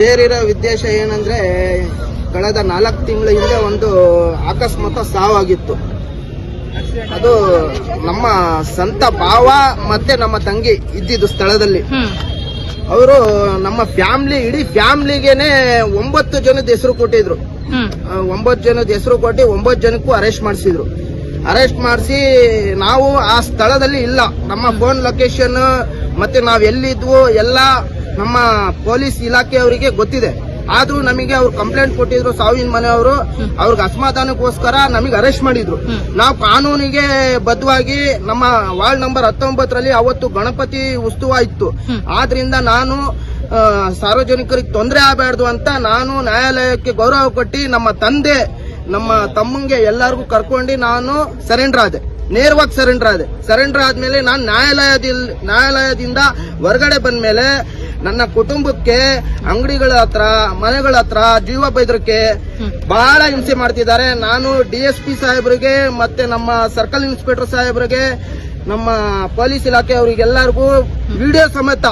ಸೇರಿರೋ ಉದ್ದೇಶ ಏನಂದ್ರೆ ಕಳೆದ 4 ತಿಂಗಳ ಹಿಂದೆ ಒಂದು ಅಕಸ್ಮಾತ್ ಸಾವಾಗಿತ್ತು. ಅದು ನಮ್ಮ ಸ್ವಂತ ಭಾವ ಮತ್ತೆ ನಮ್ಮ ತಂಗಿ ಇದ್ದಿದ್ದು ಸ್ಥಳದಲ್ಲಿ. ಅವರು ನಮ್ಮ ಫ್ಯಾಮಿಲಿ ಇಡೀ ಫ್ಯಾಮಿಲಿಗೆನೆ 9 ಜನದ ಹೆಸರು ಕೊಟ್ಟಿದ್ರು. 9 ಜನದ ಹೆಸರು ಕೊಟ್ಟು 9 ಜನಕ್ಕೂ ಅರೆಸ್ಟ್ ಮಾಡಿಸಿದ್ರು. ಅರೆಸ್ಟ್ ಮಾಡಿಸಿ ನಾವು ಆ ಸ್ಥಳದಲ್ಲಿ ಇಲ್ಲ. ನಮ್ಮ ಫೋನ್ ಲೊಕೇಶನ್ ಮತ್ತೆ ನಾವ್ ಎಲ್ಲಿದ್ವು ಎಲ್ಲ ನಮ್ಮ ಪೊಲೀಸ್ ಇಲಾಖೆಯವರಿಗೆ ಗೊತ್ತಿದೆ. ಆದ್ರೂ ನಮಗೆ ಅವ್ರು ಕಂಪ್ಲೇಂಟ್ ಕೊಟ್ಟಿದ್ರು, ಸಾವಿನ ಮನೆಯವರು. ಅವ್ರಿಗೆ ಅಸಮಾಧಾನಕ್ಕೋಸ್ಕರ ನಮಗೆ ಅರೆಸ್ಟ್ ಮಾಡಿದ್ರು. ನಾವು ಕಾನೂನಿಗೆ ಬದ್ಧವಾಗಿ ನಮ್ಮ ವಾರ್ಡ್ ನಂಬರ್ 19ರಲ್ಲಿ ಅವತ್ತು ಗಣಪತಿ ಉತ್ಸವ ಇತ್ತು. ಆದ್ರಿಂದ ನಾನು ಸಾರ್ವಜನಿಕರಿಗೆ ತೊಂದರೆ ಆಗಬಾರ್ದು ಅಂತ ನಾನು ನ್ಯಾಯಾಲಯಕ್ಕೆ ಗೌರವ ಕೊಟ್ಟು ನಮ್ಮ ತಂದೆ ನಮ್ಮ ತಮ್ಮಂಗೆ ಎಲ್ಲರಿಗೂ ಕರ್ಕೊಂಡು ನಾನು ಸರೆಂಡರ್ ಆದೆ. ನೇರವಾಗಿ ಸರೆಂಡರ್ ಆದ್ಮೇಲೆ ನಾನು ನ್ಯಾಯಾಲಯದಿಂದ ಹೊರಗಡೆ ಬಂದ್ಮೇಲೆ ನನ್ನ ಕುಟುಂಬಕ್ಕೆ ಅಂಗಡಿಗಳ ಹತ್ರ ಮನೆಗಳ ಹತ್ರ ಜೀವ ಬೈದ್ರಕ್ಕೆ ಬಹಳ ಹಿಂಸೆ ಮಾಡ್ತಿದ್ದಾರೆ. ನಾನು DSP ಸಾಹೇಬ್ರಿಗೆ ಮತ್ತೆ ನಮ್ಮ ಸರ್ಕಲ್ ಇನ್ಸ್ಪೆಕ್ಟರ್ ಸಾಹೇಬ್ರಿಗೆ ನಮ್ಮ ಪೊಲೀಸ್ ಇಲಾಖೆ ಅವರಿಗೆಲ್ಲರಿಗೂ ವಿಡಿಯೋ ಸಮೇತ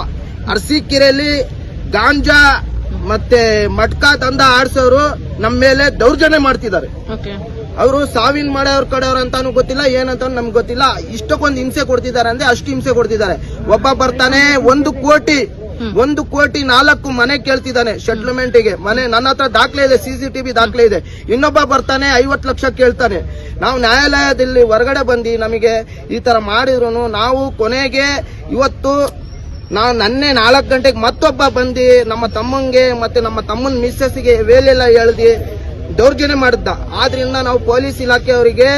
ಅರಸೀಕೆರೆಯಲ್ಲಿ ಗಾಂಜಾ ಮತ್ತೆ ಮಟ್ಕಾ ದಂಧ ಆಡ್ಸೋರು ನಮ್ಮ ಮೇಲೆ ದೌರ್ಜನ್ಯ ಮಾಡ್ತಿದ್ದಾರೆ. ಅವರು ಸಾವಿನ ಮಾಡೋರ್ ಕಡೆಯವ್ರು ಅಂತಾನು ಗೊತ್ತಿಲ್ಲ, ಏನಂತ ನಮ್ಗೆ ಗೊತ್ತಿಲ್ಲ. ಇಷ್ಟಕ್ಕೊಂದು ಹಿಂಸೆ ಕೊಡ್ತಿದ್ದಾರೆ ಅಂದ್ರೆ ಅಷ್ಟು ಹಿಂಸೆ ಕೊಡ್ತಿದ್ದಾರೆ. ಒಬ್ಬ ಬರ್ತಾನೆ 1 ಕೋಟಿ 4 ಮನೆ ಕೇಳ್ತಿದ್ದಾನೆ ಸೆಟ್ಲ್ಮೆಂಟ್ಗೆ. ಮನೆ ನನ್ನ ಹತ್ರ ದಾಖಲೆ ಇದೆ, CCTV ದಾಖಲೆ ಇದೆ. ಇನ್ನೊಬ್ಬ ಬರ್ತಾನೆ 50 ಲಕ್ಷ ಕೇಳ್ತಾನೆ. ನಾವು ನ್ಯಾಯಾಲಯದಲ್ಲಿ ಹೊರಗಡೆ ಬಂದು ನಮಗೆ ಈ ತರ ಮಾಡಿದ್ರು ನಾವು ಕೊನೆಗೆ ಇವತ್ತು ನಾವು ನನ್ನೆ 4 ಗಂಟೆಗೆ ಮತ್ತೊಬ್ಬ ಬಂದು ನಮ್ಮ ತಮ್ಮಂಗೆ ಮತ್ತೆ ನಮ್ಮ ತಮ್ಮನ ಮಿಸ್ಸಸ್ಗೆ ವೇಲೆಲ್ಲ ಹೇಳ್ದಿ ದೌರ್ಜನ್ಯ ಮಾಡಿದ್ದ. ಆದ್ರಿಂದ ನಾವು ಪೊಲೀಸ್ ಇಲಾಖೆಯವರಿಗೆ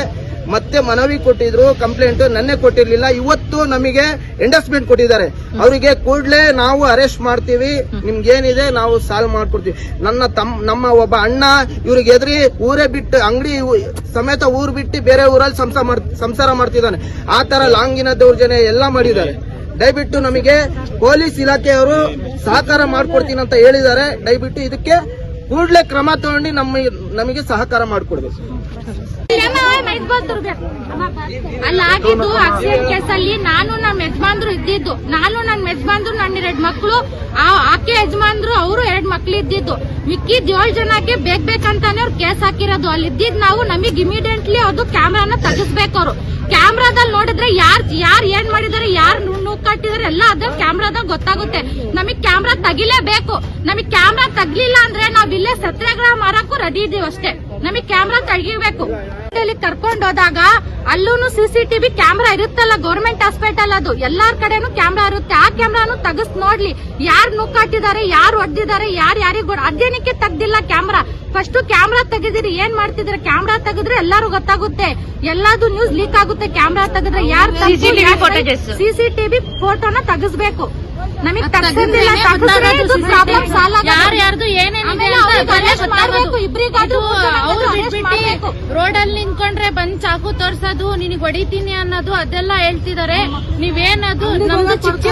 ಮತ್ತೆ ಮನವಿ ಕೊಟ್ಟಿದ್ರು, ಕಂಪ್ಲೇಂಟ್ ನನ್ನೆ ಕೊಟ್ಟಿರ್ಲಿಲ್ಲ. ಇವತ್ತು ನಮಗೆ ಎಂಡಸ್ಮೆಂಟ್ ಕೊಟ್ಟಿದ್ದಾರೆ. ಅವರಿಗೆ ಕೂಡಲೇ ನಾವು ಅರೆಸ್ಟ್ ಮಾಡ್ತೀವಿ, ನಿಮ್ಗೇನಿದೆ ನಾವು ಸಾಲ್ವ್ ಮಾಡ್ಕೊಡ್ತೀವಿ. ನಮ್ಮ ಒಬ್ಬ ಅಣ್ಣ ಇವ್ರಿಗೆ ಎದುರಿ ಊರೇ ಬಿಟ್ಟು ಅಂಗಡಿ ಸಮೇತ ಊರು ಬಿಟ್ಟು ಬೇರೆ ಊರಲ್ಲಿ ಸಂಸಾರ ಮಾಡ್ತಿದ್ದಾನೆ. ಆ ತರ ಲಾಂಗಿನ ದೌರ್ಜನ್ಯ ಎಲ್ಲ ಮಾಡಿದ್ದಾರೆ. ದಯವಿಟ್ಟು ನಮಗೆ ಪೊಲೀಸ್ ಇಲಾಖೆಯವರು ಸಹಕಾರ ಮಾಡ್ಕೊಡ್ತೀನಿ ಅಂತ ಹೇಳಿದ್ದಾರೆ. ದಯವಿಟ್ಟು ಇದಕ್ಕೆ ಕೂಡಲೇ ಕ್ರಮ ತಗೊಂಡು ನಮಗೆ ಸಹಕಾರ ಮಾಡಿಕೊಡ್ಬೇಕು. ಅಲ್ಲಿ ಆಗಿದ್ದು ಆಕ್ಸಿಡೆಂಟ್ ಕೇಸಲ್ಲಿ ನಾನು ನಮ್ಮ ಯಜಮಾನ್ರು ಇದ್ದಿದ್ದು. ನನ್ನ ಯಜಮಾನ್ರು ನನ್ನ 2 ಮಕ್ಕಳು, ಆಕೆ ಯಜಮಾನ್ರು ಅವರು 2 ಮಕ್ಳು ಇದ್ದಿದ್ದು. ಮಿಕ್ಕಿದ್ 7 ಜನಕ್ಕೆ ಬೇಕಂತಾನೆ ಅವ್ರು ಕೇಸ್ ಹಾಕಿರೋದು. ಅಲ್ಲಿ ಇದ್ದಿದ್ ನಾವು ನಮಗೆ ಇಮಿಡಿಯೇಟ್ಲಿ ಅದು ಕ್ಯಾಮ್ರಾನ ತೆಗಿಸ್ಬೇಕು. ಅವರು ಕ್ಯಾಮ್ರಾದಲ್ಲಿ ನೋಡಿದ್ರೆ ಯಾರು ಏನ್ ಮಾಡಿದಾರೆ, ಯಾರು ನುಗ್ಗು ಕಟ್ಟಿದಾರೆ ಎಲ್ಲ ಅದ ಕ್ಯಾಮ್ರಾದಾಗ ಗೊತ್ತಾಗುತ್ತೆ. ನಮಗ್ ಕ್ಯಾಮ್ರಾ ತೆಗಿಲೇಬೇಕು. ನಮಗ್ ಕ್ಯಾಮ್ರಾ ತೆಗ್ಲಿಲ್ಲ ಅಂದ್ರೆ ನಾವ್ ಇಲ್ಲೇ ಸತ್ಯಾಗ್ರಹ ಮಾಡಕ್ಕೂ ರೆಡಿ ಇದೀವಿ ಅಷ್ಟೇ. ನಮಗ್ ಕ್ಯಾಮ್ರಾ ತೆಗಿಬೇಕು. ಕರ್ಕೊಂಡ್ ಹೋದಾಗ ಅಲ್ಲೂ CCTV ಕ್ಯಾಮ್ರಾ ಇರುತ್ತಲ್ಲ, ಗೌರ್ಮೆಂಟ್ ಹಾಸ್ಪಿಟಲ್ ಅದು ಎಲ್ಲಾರ್ ಕಡೆನೂ ಕ್ಯಾಮ್ರಾ ಇರುತ್ತೆ. ಆ ಕ್ಯಾಮ್ರಾನು ತೆಗಸ್ ನೋಡ್ಲಿ, ಯಾರು ನುಗ್ಗಾಟಿದ್ದಾರೆ, ಯಾರು ಹೊಡೆದಿದ್ದಾರೆ, ಯಾರಿಗೂ ಅದೇನಕ್ಕೆ ತೆಗ್ದಿಲ್ಲ ಕ್ಯಾಮ್ರಾ. ಫಸ್ಟ್ ಕ್ಯಾಮ್ರಾ ತೆಗೆದಿರಿ, ಏನ್ ಮಾಡ್ತಿದ್ರೆ ಕ್ಯಾಮ್ರಾ ತೆಗೆದ್ರೆ ಎಲ್ಲಾರು ಗೊತ್ತಾಗುತ್ತೆ. ಎಲ್ಲಾದು ನ್ಯೂಸ್ ಲೀಕ್ ಆಗುತ್ತೆ. ಕ್ಯಾಮ್ರಾ ತೆಗೆದ್ರೆ ಯಾರು CCTV ಫೋಟೋನ ತೆಗಿಸ್ಬೇಕು. ನಮಗ್ ರೋಡ್ ಅಲ್ಲಿ ನಿಂತ್ಕೊಂಡ್ರೆ ಬಂದ್ ಚಾಕು ತೋರ್ಸೋದು, ನಿನಗ್ ಹೊಡಿತೀನಿ ಅನ್ನೋದು ಅದೆಲ್ಲ ಹೇಳ್ತಿದ್ದಾರೆ. ನೀವೇನದು ನಮ್ದು ಚಿಕ್ಕ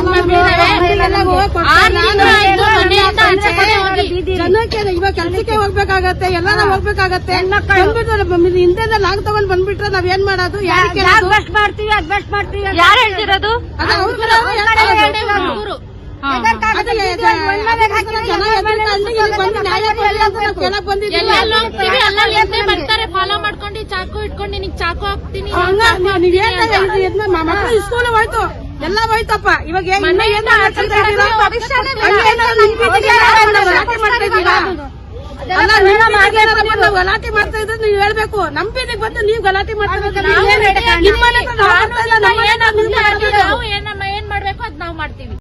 ಜನಕ್ಕೆ ಇವಾಗ ಕೆಲ್ಸಕ್ಕೆ ಹೋಗ್ಬೇಕಾಗತ್ತೆ, ಎಲ್ಲಾರ ಹೋಗ್ಬೇಕಾಗತ್ತೆ. ಹಿಂದೆ ಲಾಗ್ ತಗೊಂಡ್ ಬಂದ್ಬಿಟ್ರೆ ನಾವ್ ಏನ್ ಮಾಡೋದು? ಅಡ್ಜಸ್ಟ್ ಮಾಡ್ತೀವಿ ಯಾರು ಹೇಳ್ತಿರೋದು? ಬರ್ತಾರೆ ಫಾಲೋ ಮಾಡ್ಕೊಂಡು ಚಾಕು ಇಟ್ಕೊಂಡು ನಿನಗ್ ಚಾಕು ಹಾಕ್ತೀನಿ. ಮಕ್ಕಳು ಸ್ಕೂಲ್ ಹೋಯ್ತು, ಎಲ್ಲ ಹೋಯ್ತಪ್ಪ. ಇವಾಗ ಗಲಾಟೆ ಮಾಡ್ತಾ ಇದ್ರೆ ನೀವು ಹೇಳ್ಬೇಕು. ನಮ್ ಬೀದಿಗೆ ಬಂದು ನೀವು ಗಲಾಟೆ ಮಾಡ್ತಾ ಏನ್ ಮಾಡ್ಬೇಕು ಅದ್ ನಾವ್ ಮಾಡ್ತೀವಿ.